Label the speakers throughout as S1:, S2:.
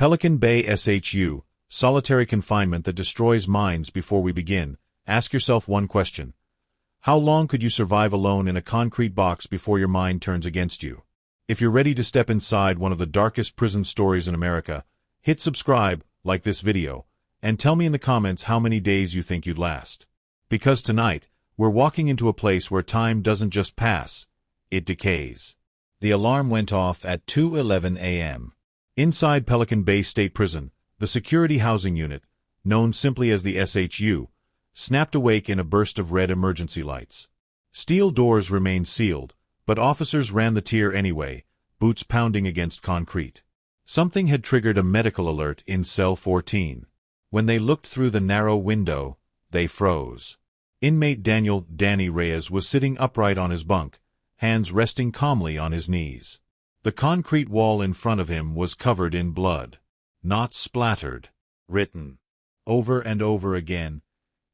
S1: Pelican Bay SHU, solitary confinement that destroys minds. Before we begin, ask yourself one question. How long could you survive alone in a concrete box before your mind turns against you? If you're ready to step inside one of the darkest prison stories in America, hit subscribe, like this video, and tell me in the comments how many days you think you'd last. Because tonight, we're walking into a place where time doesn't just pass, it decays. The alarm went off at 2:11 a.m. Inside Pelican Bay State Prison, the security housing unit, known simply as the SHU, snapped awake in a burst of red emergency lights. Steel doors remained sealed, but officers ran the tier anyway, boots pounding against concrete. Something had triggered a medical alert in cell 14. When they looked through the narrow window, they froze. Inmate Danny Reyes was sitting upright on his bunk, hands resting calmly on his knees. The concrete wall in front of him was covered in blood. Not splattered. Written. Over and over again,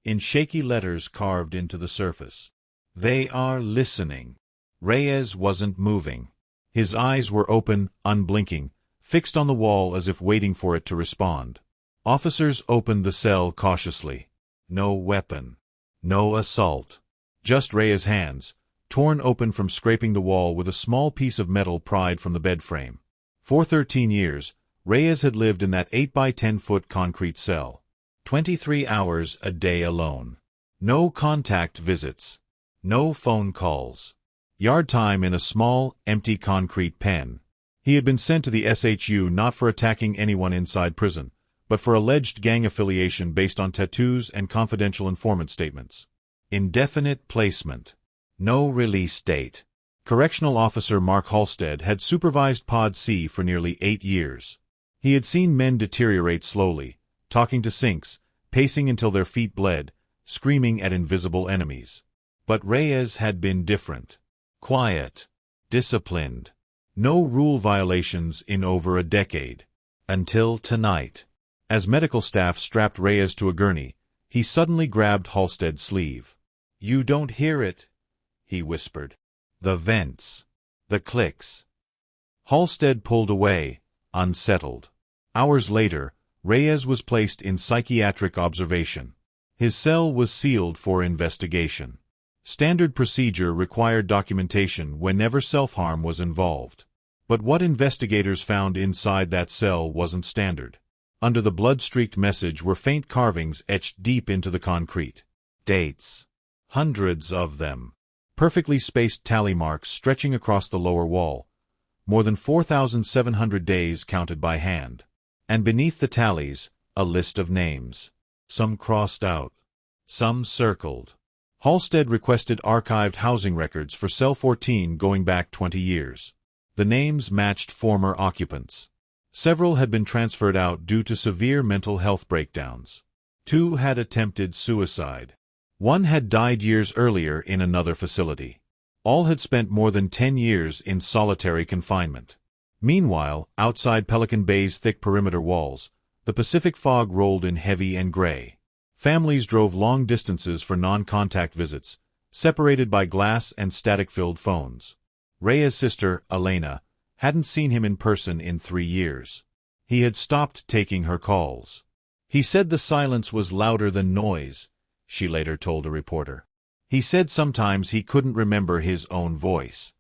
S1: in shaky letters carved into the surface. They are listening. Reyes wasn't moving. His eyes were open, unblinking, fixed on the wall as if waiting for it to respond. Officers opened the cell cautiously. No weapon. No assault. Just Reyes' hands, torn open from scraping the wall with a small piece of metal pried from the bed frame. For 13 years, Reyes had lived in that 8-by-10-foot concrete cell. 23 hours a day alone. No contact visits. No phone calls. Yard time in a small, empty concrete pen. He had been sent to the SHU not for attacking anyone inside prison, but for alleged gang affiliation based on tattoos and confidential informant statements. Indefinite placement. No release date. Correctional Officer Mark Halstead had supervised Pod C for nearly 8 years. He had seen men deteriorate slowly, talking to sinks, pacing until their feet bled, screaming at invisible enemies. But Reyes had been different. Quiet. Disciplined. No rule violations in over a decade. Until tonight. As medical staff strapped Reyes to a gurney, he suddenly grabbed Halstead's sleeve. "You don't hear it," he whispered. "The vents. The clicks." Halstead pulled away, unsettled. Hours later, Reyes was placed in psychiatric observation. His cell was sealed for investigation. Standard procedure required documentation whenever self-harm was involved. But what investigators found inside that cell wasn't standard. Under the blood-streaked message were faint carvings etched deep into the concrete. Dates. Hundreds of them. Perfectly spaced tally marks stretching across the lower wall. More than 4,700 days counted by hand. And beneath the tallies, a list of names. Some crossed out. Some circled. Halstead requested archived housing records for cell 14 going back 20 years. The names matched former occupants. Several had been transferred out due to severe mental health breakdowns. 2 had attempted suicide. 1 had died years earlier in another facility. All had spent more than 10 years in solitary confinement. Meanwhile, outside Pelican Bay's thick perimeter walls, the Pacific fog rolled in heavy and gray. Families drove long distances for non-contact visits, separated by glass and static-filled phones. Reyes' sister, Elena, hadn't seen him in person in 3 years. He had stopped taking her calls. He said the silence was louder than noise, she later told a reporter. He said sometimes he couldn't remember his own voice.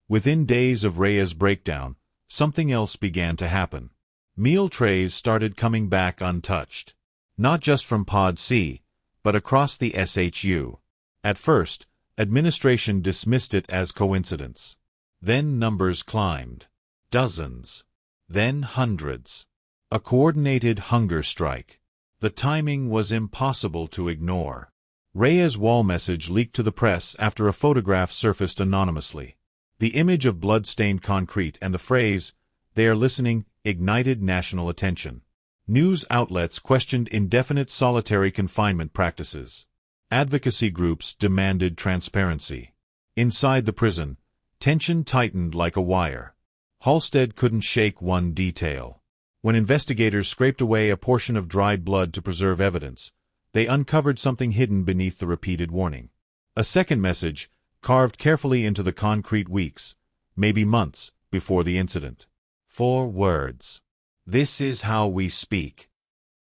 S1: Within days of Reyes' breakdown, something else began to happen. Meal trays started coming back untouched. Not just from Pod C, but across the SHU. At first, administration dismissed it as coincidence. Then numbers climbed. Dozens. Then hundreds. A coordinated hunger strike. The timing was impossible to ignore. Reyes' wall message leaked to the press after a photograph surfaced anonymously. The image of blood-stained concrete and the phrase, "They are listening," ignited national attention. News outlets questioned indefinite solitary confinement practices. Advocacy groups demanded transparency. Inside the prison, tension tightened like a wire. Halstead couldn't shake one detail. When investigators scraped away a portion of dried blood to preserve evidence, they uncovered something hidden beneath the repeated warning. A second message, carved carefully into the concrete weeks, maybe months, before the incident. 4 words. This is how we speak.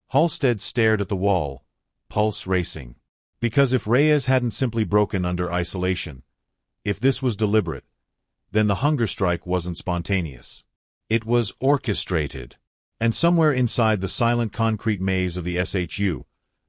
S1: Halstead stared at the wall, pulse racing. Because if Reyes hadn't simply broken under isolation, if this was deliberate, then the hunger strike wasn't spontaneous. It was orchestrated. And somewhere inside the silent concrete maze of the SHU,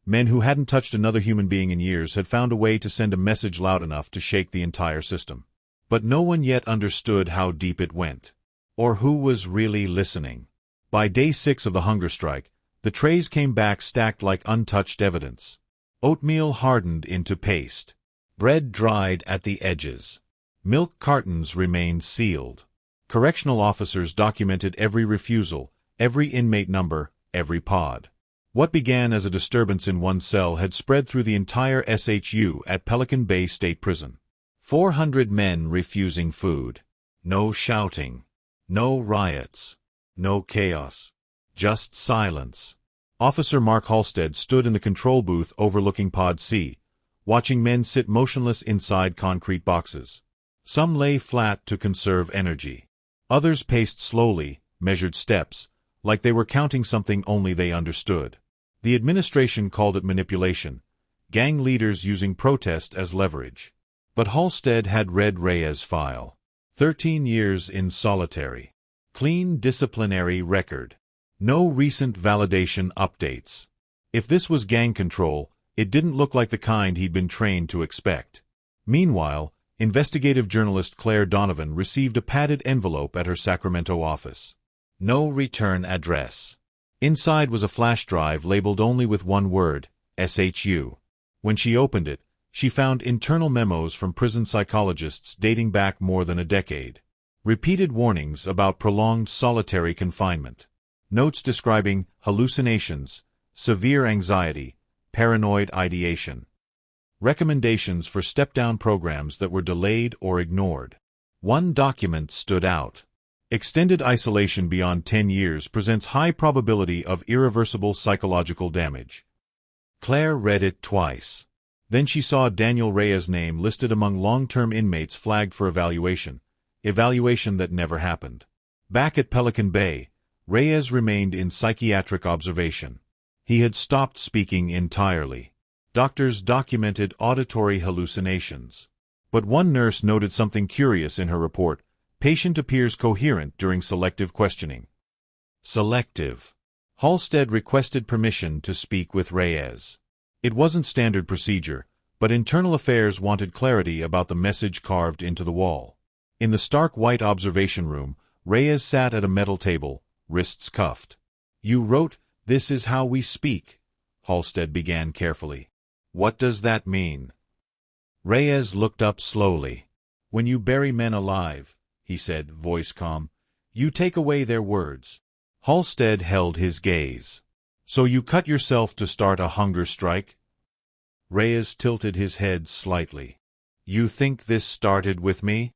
S1: men who hadn't touched another human being in years had found a way to send a message loud enough to shake the entire system. But no one yet understood how deep it went, or who was really listening. By day 6 of the hunger strike, the trays came back stacked like untouched evidence. Oatmeal hardened into paste. Bread dried at the edges. Milk cartons remained sealed. Correctional officers documented every refusal, every inmate number, every pod. What began as a disturbance in one cell had spread through the entire SHU at Pelican Bay State Prison. 400 men refusing food. No shouting. No riots. No chaos. Just silence. Officer Mark Halstead stood in the control booth overlooking Pod C, watching men sit motionless inside concrete boxes. Some lay flat to conserve energy. Others paced slowly, measured steps, like they were counting something only they understood. The administration called it manipulation, gang leaders using protest as leverage. But Halstead had read Reyes' file. 13 years in solitary. Clean disciplinary record. No recent validation updates. If this was gang control, it didn't look like the kind he'd been trained to expect. Meanwhile, investigative journalist Claire Donovan received a padded envelope at her Sacramento office. No return address. Inside was a flash drive labeled only with one word, SHU. When she opened it, she found internal memos from prison psychologists dating back more than a decade. Repeated warnings about prolonged solitary confinement. Notes describing hallucinations, severe anxiety, paranoid ideation. Recommendations for step-down programs that were delayed or ignored. One document stood out. Extended isolation beyond 10 years presents high probability of irreversible psychological damage. Claire read it twice. Then she saw Daniel Reyes' name listed among long-term inmates flagged for evaluation that never happened. Back at Pelican Bay, Reyes remained in psychiatric observation. He had stopped speaking entirely. Doctors documented auditory hallucinations. But one nurse noted something curious in her report. Patient appears coherent during selective questioning. Selective. Halstead requested permission to speak with Reyes. It wasn't standard procedure, but Internal Affairs wanted clarity about the message carved into the wall. In the stark white observation room, Reyes sat at a metal table, wrists cuffed. "You wrote, 'This is how we speak,'" Halstead began carefully. "What does that mean?" Reyes looked up slowly. "When you bury men alive," he said, voice calm, "you take away their words." Halstead held his gaze. "So you cut yourself to start a hunger strike?" Reyes tilted his head slightly. "You think this started with me?"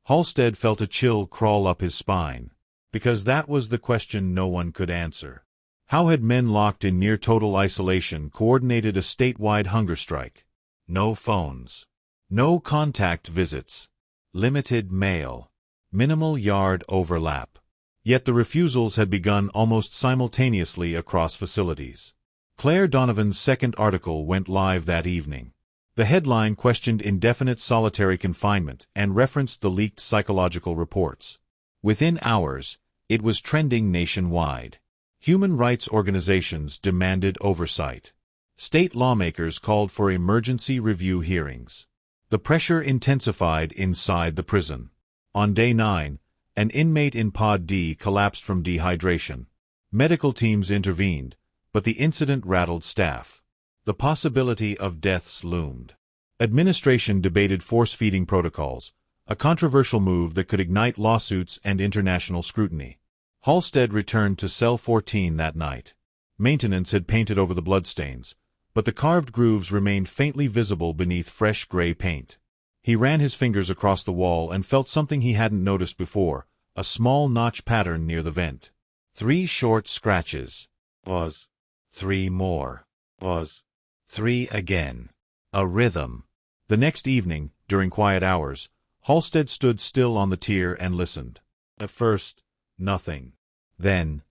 S1: Halstead felt a chill crawl up his spine, because that was the question no one could answer. How had men locked in near-total isolation coordinated a statewide hunger strike? No phones. No contact visits. Limited mail. Minimal yard overlap. Yet the refusals had begun almost simultaneously across facilities. Claire Donovan's second article went live that evening. The headline questioned indefinite solitary confinement and referenced the leaked psychological reports. Within hours, it was trending nationwide. Human rights organizations demanded oversight. State lawmakers called for emergency review hearings. The pressure intensified inside the prison. On day 9, an inmate in Pod D collapsed from dehydration. Medical teams intervened, but the incident rattled staff. The possibility of deaths loomed. Administration debated force-feeding protocols, a controversial move that could ignite lawsuits and international scrutiny. Halstead returned to cell 14 that night. Maintenance had painted over the bloodstains, but the carved grooves remained faintly visible beneath fresh gray paint. He ran his fingers across the wall and felt something he hadn't noticed before, a small notch pattern near the vent. 3 short scratches. Pause. 3 more. Pause. 3 again. A rhythm. The next evening, during quiet hours, Halstead stood still on the tier and listened. At first, nothing. Then,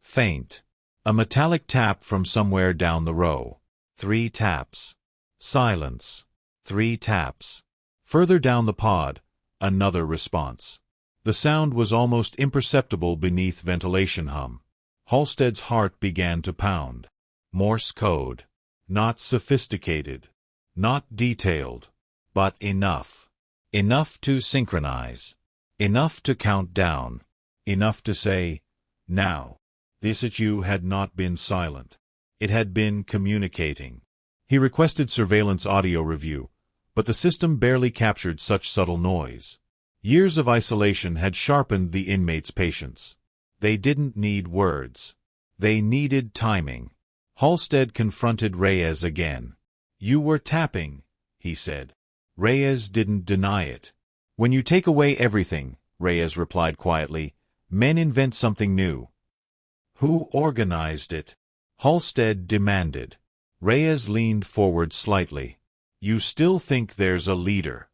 S1: Faint. A metallic tap from somewhere down the row. 3 taps. Silence. 3 taps. Further down the pod, another response. The sound was almost imperceptible beneath ventilation hum. Halstead's heart began to pound. Morse code. Not sophisticated. Not detailed. But enough. Enough to synchronize. Enough to count down. Enough to say, now. The SHU had not been silent. It had been communicating. He requested surveillance audio review, but the system barely captured such subtle noise. Years of isolation had sharpened the inmates' patience. They didn't need words. They needed timing. Halstead confronted Reyes again. "You were tapping," he said. Reyes didn't deny it. "When you take away everything," Reyes replied quietly, "men invent something new." "Who organized it?" Halstead demanded. Reyes leaned forward slightly. "You still think there's a leader?"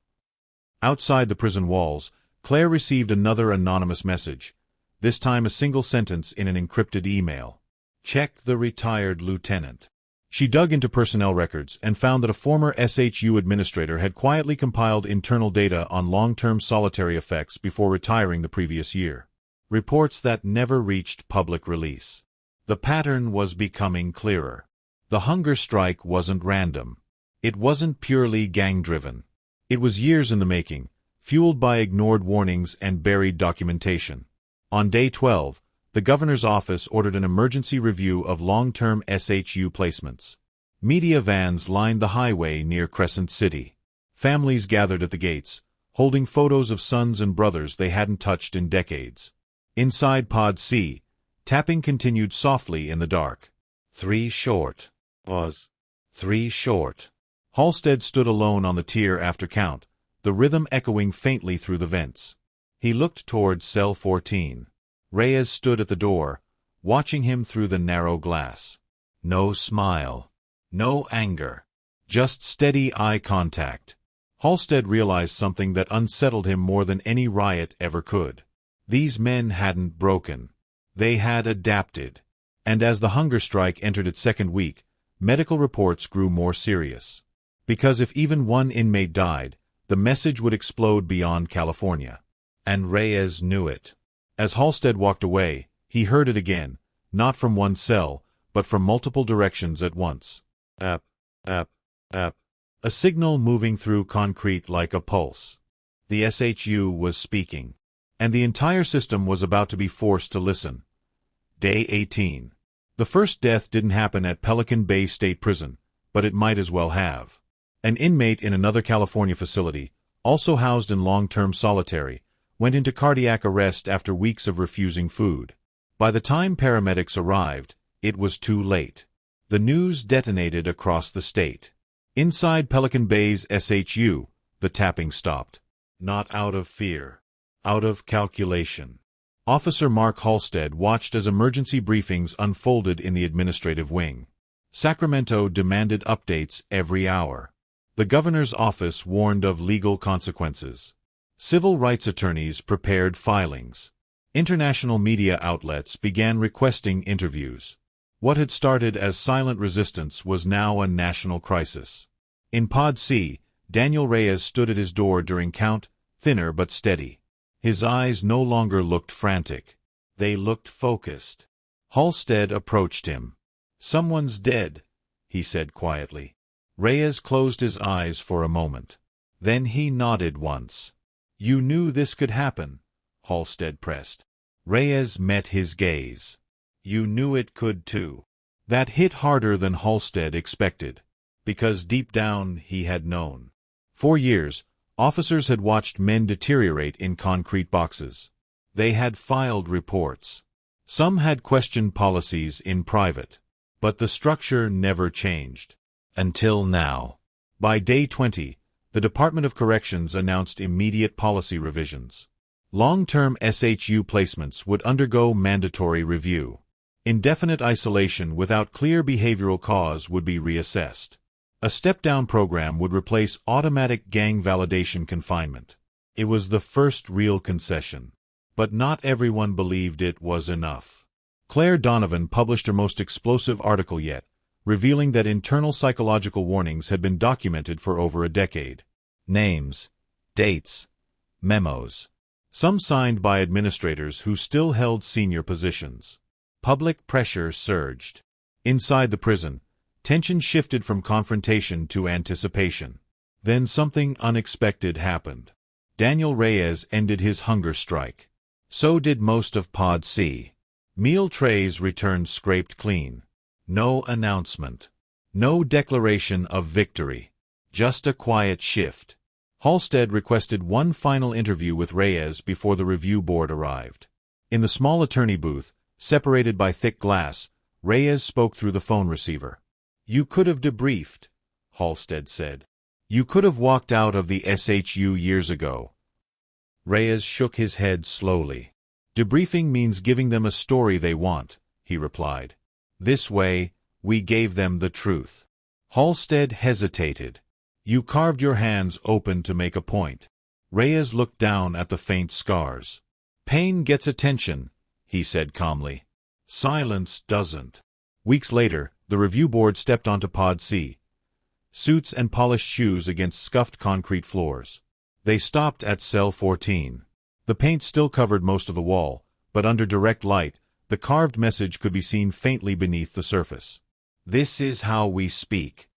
S1: Outside the prison walls, Claire received another anonymous message, this time a single sentence in an encrypted email. "Check the retired lieutenant." She dug into personnel records and found that a former SHU administrator had quietly compiled internal data on long-term solitary effects before retiring the previous year. Reports that never reached public release. The pattern was becoming clearer. The hunger strike wasn't random. It wasn't purely gang-driven. It was years in the making, fueled by ignored warnings and buried documentation. On day 12, the governor's office ordered an emergency review of long-term SHU placements. Media vans lined the highway near Crescent City. Families gathered at the gates, holding photos of sons and brothers they hadn't touched in decades. Inside Pod C, tapping continued softly in the dark. 3 short. Pause. 3 short. Halstead stood alone on the tier after count, the rhythm echoing faintly through the vents. He looked toward cell 14. Reyes stood at the door, watching him through the narrow glass. No smile. No anger. Just steady eye contact. Halstead realized something that unsettled him more than any riot ever could. These men hadn't broken. They had adapted. And as the hunger strike entered its second week, medical reports grew more serious. Because if even one inmate died, the message would explode beyond California. And Reyes knew it. As Halstead walked away, he heard it again, not from one cell, but from multiple directions at once. Ap, ap, ap. A signal moving through concrete like a pulse. The SHU was speaking. And the entire system was about to be forced to listen. Day 18. The first death didn't happen at Pelican Bay State Prison, but it might as well have. An inmate in another California facility, also housed in long-term solitary, went into cardiac arrest after weeks of refusing food. By the time paramedics arrived, it was too late. The news detonated across the state. Inside Pelican Bay's SHU, the tapping stopped. Not out of fear. Out of calculation. Officer Mark Halstead watched as emergency briefings unfolded in the administrative wing. Sacramento demanded updates every hour. The governor's office warned of legal consequences. Civil rights attorneys prepared filings. International media outlets began requesting interviews. What had started as silent resistance was now a national crisis. In Pod C, Daniel Reyes stood at his door during count, thinner but steady. His eyes no longer looked frantic. They looked focused. Halstead approached him. "Someone's dead," he said quietly. Reyes closed his eyes for a moment. Then he nodded once. "You knew this could happen," Halstead pressed. Reyes met his gaze. "You knew it could too." That hit harder than Halstead expected, because deep down he had known. For years, officers had watched men deteriorate in concrete boxes. They had filed reports. Some had questioned policies in private. But the structure never changed. Until now. By day 20, the Department of Corrections announced immediate policy revisions. Long-term SHU placements would undergo mandatory review. Indefinite isolation without clear behavioral cause would be reassessed. A step-down program would replace automatic gang validation confinement. It was the first real concession. But not everyone believed it was enough. Claire Donovan published her most explosive article yet, revealing that internal psychological warnings had been documented for over a decade. Names, dates, memos. Some signed by administrators who still held senior positions. Public pressure surged. Inside the prison, tension shifted from confrontation to anticipation. Then something unexpected happened. Daniel Reyes ended his hunger strike. So did most of Pod C. Meal trays returned scraped clean. No announcement. No declaration of victory. Just a quiet shift. Halstead requested one final interview with Reyes before the review board arrived. In the small attorney booth, separated by thick glass, Reyes spoke through the phone receiver. "You could have debriefed," Halstead said. "You could have walked out of the SHU years ago." Reyes shook his head slowly. "Debriefing means giving them a story they want," he replied. "This way, we gave them the truth." Halstead hesitated. "You carved your hands open to make a point." Reyes looked down at the faint scars. "Pain gets attention," he said calmly. "Silence doesn't." Weeks later, the review board stepped onto Pod C. Suits and polished shoes against scuffed concrete floors. They stopped at cell 14. The paint still covered most of the wall, but under direct light, the carved message could be seen faintly beneath the surface. "This is how we speak."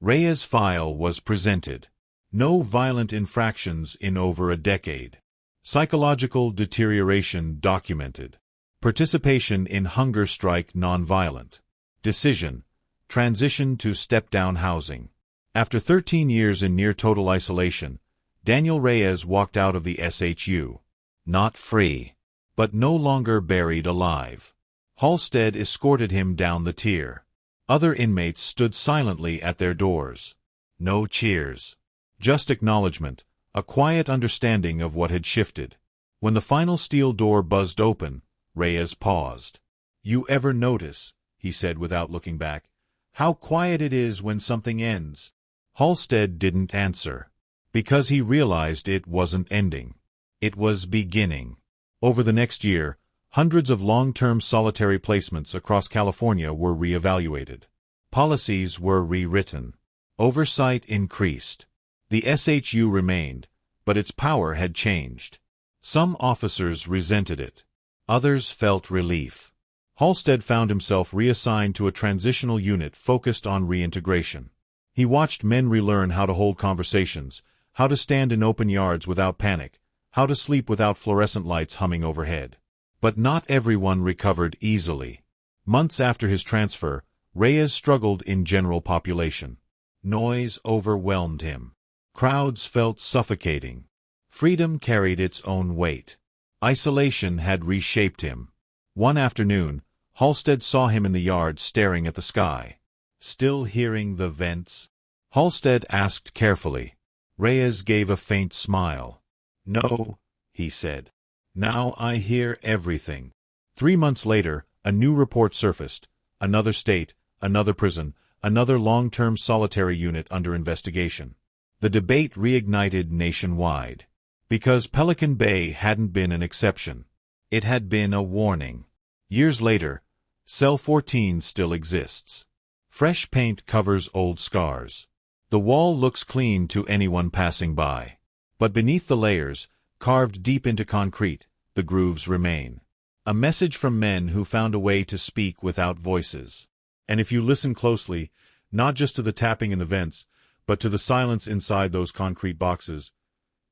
S1: Reyes' file was presented. No violent infractions in over a decade. Psychological deterioration documented. Participation in hunger strike nonviolent. Decision: transition to step-down housing. After 13 years in near-total isolation, Daniel Reyes walked out of the SHU. Not free, but no longer buried alive. Halstead escorted him down the tier. Other inmates stood silently at their doors. No cheers. Just acknowledgement, a quiet understanding of what had shifted. When the final steel door buzzed open, Reyes paused. "You ever notice," he said without looking back, "how quiet it is when something ends?" Halstead didn't answer. Because he realized it wasn't ending. It was beginning. Over the next year, hundreds of long-term solitary placements across California were reevaluated. Policies were rewritten. Oversight increased. The SHU remained, but its power had changed. Some officers resented it. Others felt relief. Halstead found himself reassigned to a transitional unit focused on reintegration. He watched men relearn how to hold conversations, how to stand in open yards without panic, how to sleep without fluorescent lights humming overhead. But not everyone recovered easily. Months after his transfer, Reyes struggled in general population. Noise overwhelmed him. Crowds felt suffocating. Freedom carried its own weight. Isolation had reshaped him. One afternoon, Halstead saw him in the yard staring at the sky. "Still hearing the vents?" Halstead asked carefully. Reyes gave a faint smile. "No," he said. "Now I hear everything." 3 months later, a new report surfaced. Another state, another prison, another long-term solitary unit under investigation. The debate reignited nationwide. Because Pelican Bay hadn't been an exception. It had been a warning. Years later, Cell 14 still exists. Fresh paint covers old scars. The wall looks clean to anyone passing by. But beneath the layers, carved deep into concrete, the grooves remain. A message from men who found a way to speak without voices. And if you listen closely, not just to the tapping in the vents, but to the silence inside those concrete boxes,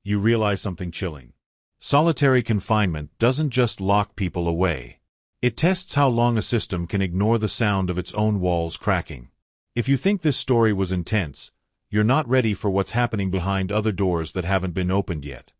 S1: you realize something chilling. Solitary confinement doesn't just lock people away. It tests how long a system can ignore the sound of its own walls cracking. If you think this story was intense, you're not ready for what's happening behind other doors that haven't been opened yet.